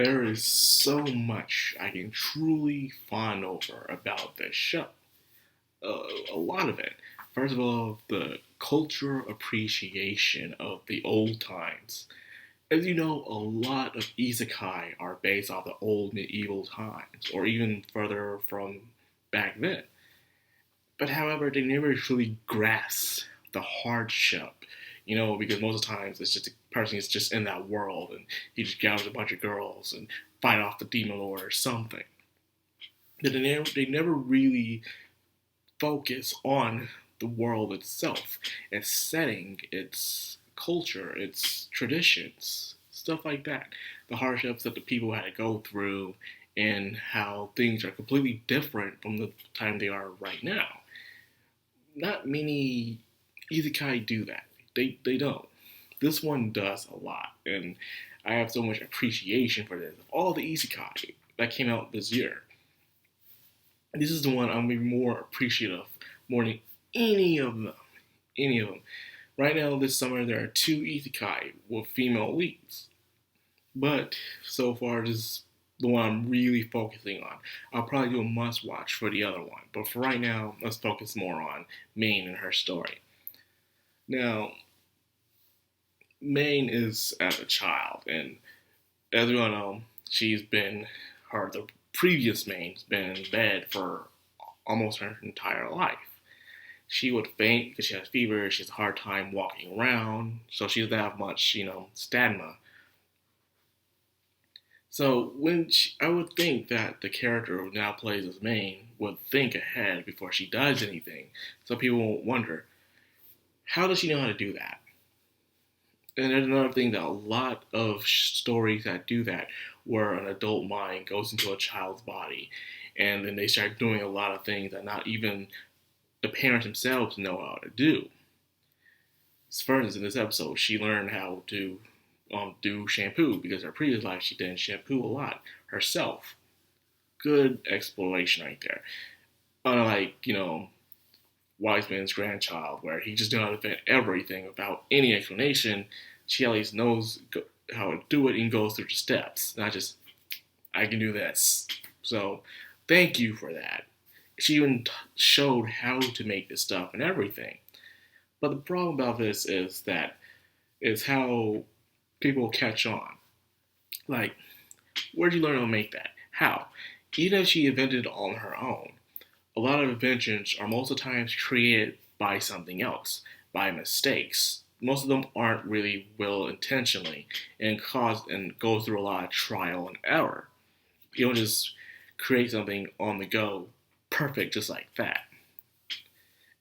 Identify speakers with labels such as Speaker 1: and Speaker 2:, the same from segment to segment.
Speaker 1: There is so much I can truly fawn over about this show. A lot of it. First of all, the culture appreciation of the old times. As you know, a lot of isekai are based off the old medieval times, or even further from back then. But however, they never truly grasp the hardship, because most of the times it's just a person is just in that world and he just gathers a bunch of girls and fight off the demon lord or something. But they never really focus on the world itself, its setting, its culture, its traditions, stuff like that. The hardships that the people had to go through and how things are completely different from the time they are right now. Not many isekai do that. They don't. This one does a lot, and I have so much appreciation for this. Of all the isekai that came out this year, this is the one I'm be more appreciative more than any of them. Any of them. Right now, this summer, there are two isekai with female leads. But so far, this is the one I'm really focusing on. I'll probably do a must watch for the other one. But for right now, let's focus more on Maine and her story. Now, Maine is as a child, and as we all know, the previous Maine's been in bed for almost her entire life. She would faint because she has fever, she has a hard time walking around, so she doesn't have much, stamina. So I would think that the character who now plays as Maine would think ahead before she does anything, so people won't wonder, how does she know how to do that? And there's another thing that a lot of stories that do that, where an adult mind goes into a child's body, and then they start doing a lot of things that not even the parents themselves know how to do. For instance, in this episode, she learned how to do shampoo because her previous life she didn't shampoo a lot herself. Good exploration right there. Unlike, Wiseman's grandchild, where he just didn't understand everything without any explanation. She at least knows how to do it and goes through the steps, not just, I can do this. So, thank you for that. She even showed how to make this stuff and everything. But the problem about this is how people catch on. Like, where'd you learn how to make that? How? Even if she invented it on her own, a lot of inventions are most of the times created by something else, by mistakes. Most of them aren't really will intentionally and go through a lot of trial and error. You don't just create something on the go perfect just like that.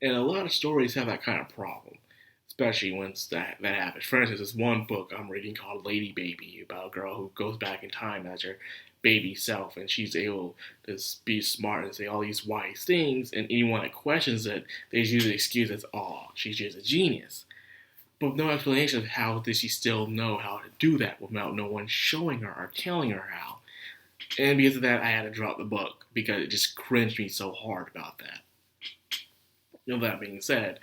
Speaker 1: And a lot of stories have that kind of problem, especially once that happens. For instance, there's one book I'm reading called Lady Baby about a girl who goes back in time as her baby self, and she's able to be smart and say all these wise things, and anyone that questions it, they use the excuse as, oh, she's just a genius. But with no explanation of how did she still know how to do that without no one showing her or telling her how. And because of that, I had to drop the book because it just cringed me so hard about that. That being said,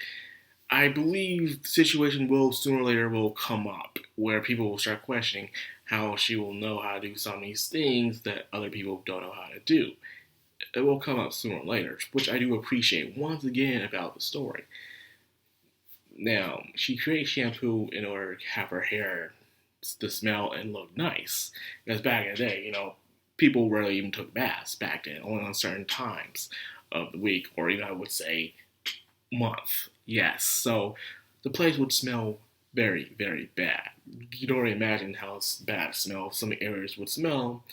Speaker 1: I believe the situation will sooner or later will come up where people will start questioning how she will know how to do some of these things that other people don't know how to do. It will come up sooner or later, which I do appreciate once again about the story. Now, she creates shampoo in order to have her hair to smell and look nice. Because back in the day, people rarely even took baths back then, only on certain times of the week, or even I would say month. Yes, so the place would smell very, very bad. You don't really imagine how bad smell some areas would smell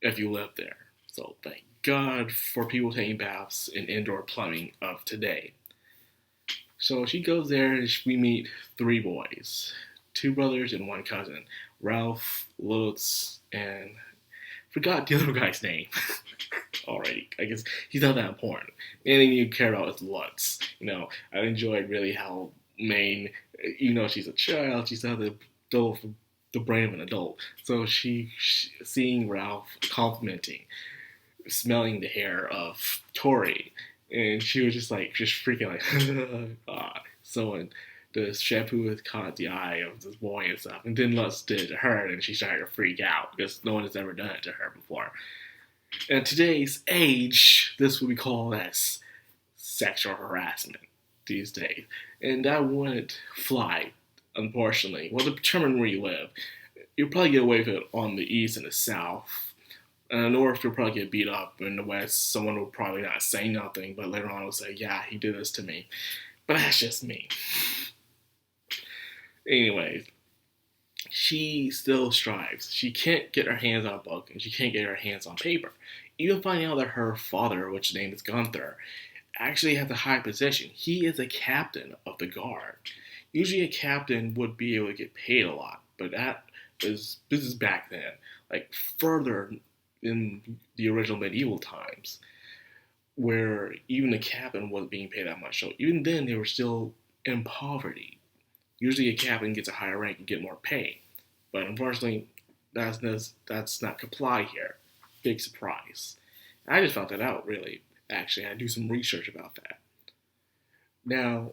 Speaker 1: if you lived there. So thank God for people taking baths in indoor plumbing of today. So she goes there and we meet three boys, two brothers and one cousin, Ralph, Lutz, and forgot the other guy's name. Already, I guess he's not that important. Anything you care about is Lutz. I enjoyed really how Maine, even though she's a child, she's not the brain of an adult. So she seeing Ralph complimenting, smelling the hair of Tori, and she was just freaking like, ah. So when the shampoo has caught the eye of this boy and stuff, and then Lutz did it to her, and she started to freak out because no one has ever done it to her before. In today's age, this would be called as sexual harassment these days, and that wouldn't fly, unfortunately. Well, determine where you live. You'll probably get away with it on the east and the south. In the north, you'll probably get beat up. In the west, someone will probably not say nothing, but later on will say, yeah, he did this to me. But that's just me. Anyways, she still strives. She can't get her hands on a book, and she can't get her hands on paper. Even finding out that her father, which name is Gunther, actually has a high position. He is a captain of the guard. Usually a captain would be able to get paid a lot, but this is back then, like further in the original medieval times, where even the captain wasn't being paid that much. So even then, they were still in poverty. Usually a captain gets a higher rank and get more pay, but unfortunately, that's not comply here. Big surprise. I just found that out, really. Actually, I do some research about that. Now,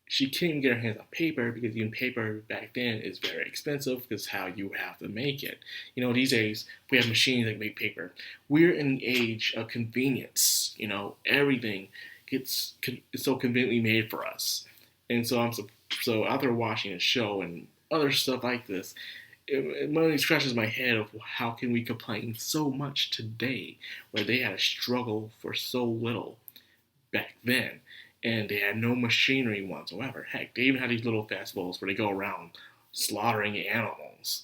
Speaker 1: she can't even get her hands on paper because even paper back then is very expensive because how you have to make it. These days we have machines that make paper. We're in the age of convenience. Everything is so conveniently made for us. And so after watching a show and other stuff like this, it really scratches my head of how can we complain so much today where they had to struggle for so little back then. And they had no machinery whatsoever. Heck, they even had these little festivals where they go around slaughtering animals.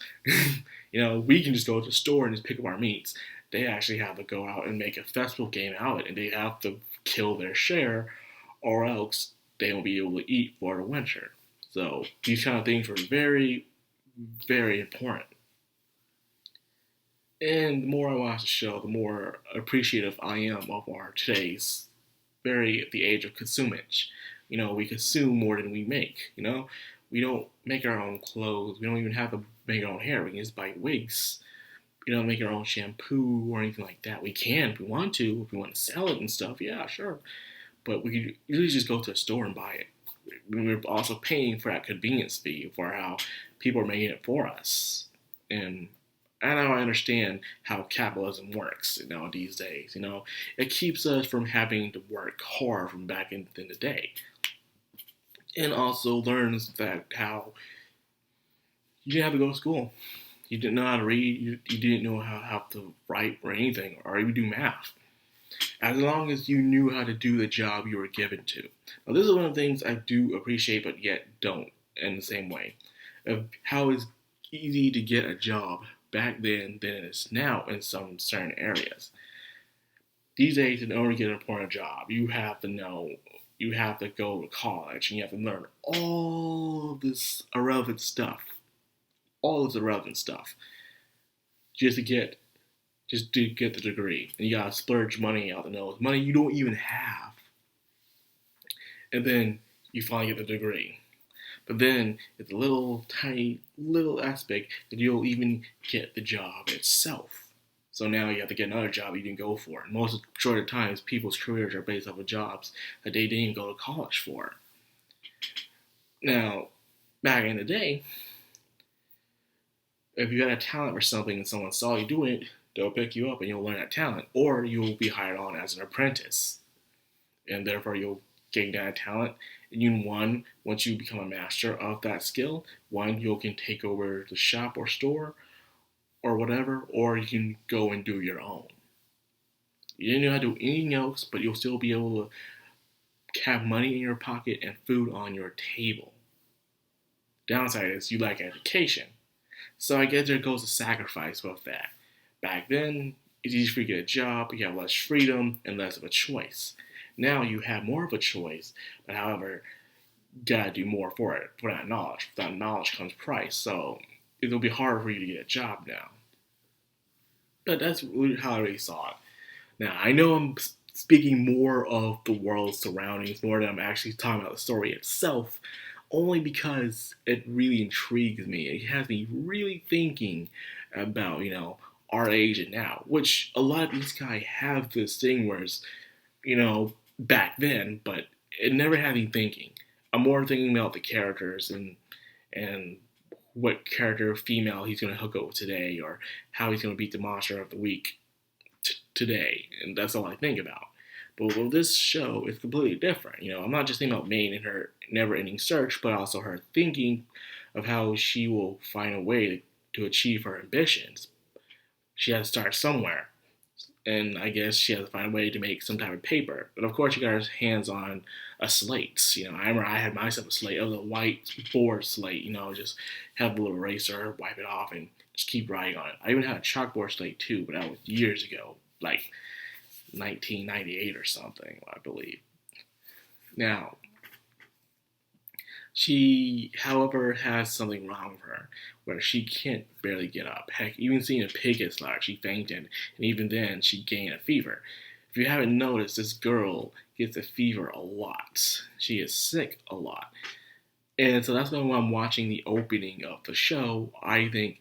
Speaker 1: We can just go to the store and just pick up our meats. They actually have to go out and make a festival game out of it, and they have to kill their share, or else they won't be able to eat for the winter. So these kind of things were very, very important. And the more I watch the show, the more appreciative I am of our today's the age of consumage. We consume more than we make. We don't make our own clothes. We don't even have to make our own hair. We can just buy wigs. We don't make our own shampoo or anything like that. We can if we want to. If we want to sell it and stuff, yeah, sure. But we could usually just go to a store and buy it. We're also paying for that convenience fee for how people are making it for us. And now I understand how capitalism works, these days. It keeps us from having to work hard from back in the day. And also learns that how you didn't have to go to school. You didn't know how to read. You didn't know how to write or anything, or even do math. As long as you knew how to do the job you were given to. Now, this is one of the things I do appreciate, but yet don't in the same way. Of how it's easy to get a job back then than it is now in some certain areas. These days, in order to get an important job, you have to go to college and you have to learn all this irrelevant stuff. Just to get the degree. And you gotta splurge money out the nose. Money you don't even have. And then you finally get the degree. But then it's a little tiny little aspect that you'll even get the job itself. So now you have to get another job you didn't go for. And most of the times, people's careers are based off of jobs that they didn't go to college for. Now, back in the day, if you had a talent for something and someone saw you doing it, they'll pick you up and you'll learn that talent. Or you'll be hired on as an apprentice. And therefore, you'll gain that talent. And once you become a master of that skill, you can take over the shop or store or whatever, or you can go and do your own. You didn't know how to do anything else, but you'll still be able to have money in your pocket and food on your table. Downside is you lack education. So I guess there goes the sacrifice with that. Back then, it's easy for you to get a job, you have less freedom and less of a choice. Now you have more of a choice, but however, you gotta do more for that knowledge. With that knowledge comes price, so it'll be harder for you to get a job now. But that's how I really saw it. Now, I know I'm speaking more of the world's surroundings more than I'm actually talking about the story itself, only because it really intrigues me. It has me really thinking about, our age and now, which a lot of these guys have this thing where it's, back then, but it never had me thinking I'm more thinking about the characters and what character female he's going to hook up with today, or how he's going to beat the monster of the week today, and that's all I think about. But with this show, it's completely different. I'm not just thinking about Maine and her never-ending search, but also her thinking of how she will find a way to achieve her ambitions. She has to start somewhere, and I guess she has to find a way to make some type of paper. But of course, she got her hands on a slate. I remember I had myself a slate. It was a white board slate. Just have a little eraser, wipe it off, and just keep writing on it. I even had a chalkboard slate too, but that was years ago, like 1998 or something, I believe. Now, she, however, has something wrong with her, where she can't barely get up. Heck, even seeing a pig get slaughtered, she fainted, and even then, she gained a fever. If you haven't noticed, this girl gets a fever a lot. She is sick a lot. And so that's why when I'm watching the opening of the show, I think,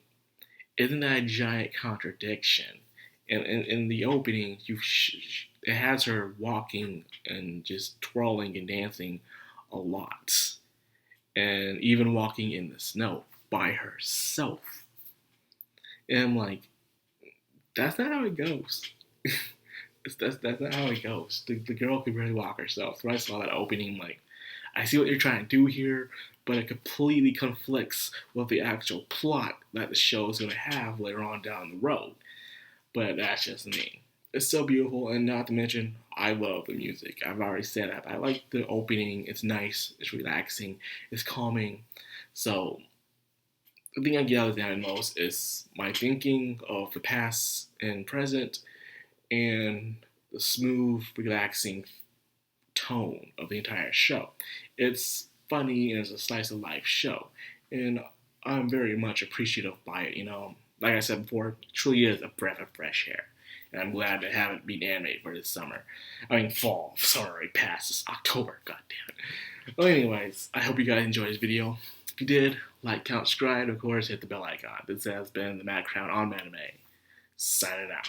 Speaker 1: isn't that a giant contradiction? In the opening, it has her walking and just twirling and dancing a lot, and even walking in the snow by herself. And I'm like, that's not how it goes. that's not how it goes. The girl could barely walk herself. So when I saw that opening, I'm like, I see what you're trying to do here, but it completely conflicts with the actual plot that the show is going to have later on down the road. But that's just me. It's so beautiful, and not to mention, I love the music. I've already said that. I like the opening. It's nice. It's relaxing. It's calming. So the thing I get out of that most is my thinking of the past and present, and the smooth, relaxing tone of the entire show. It's funny and it's a slice of life show, and I'm very much appreciative by it. Like I said before, it truly is a breath of fresh air. And I'm glad to have it be animated for this summer. Fall. Sorry, past. It's October. God damn it. Well, anyways, I hope you guys enjoyed this video. If you did, like, comment, subscribe, and of course, hit the bell icon. This has been the Mad Crown on Anime. Signing out.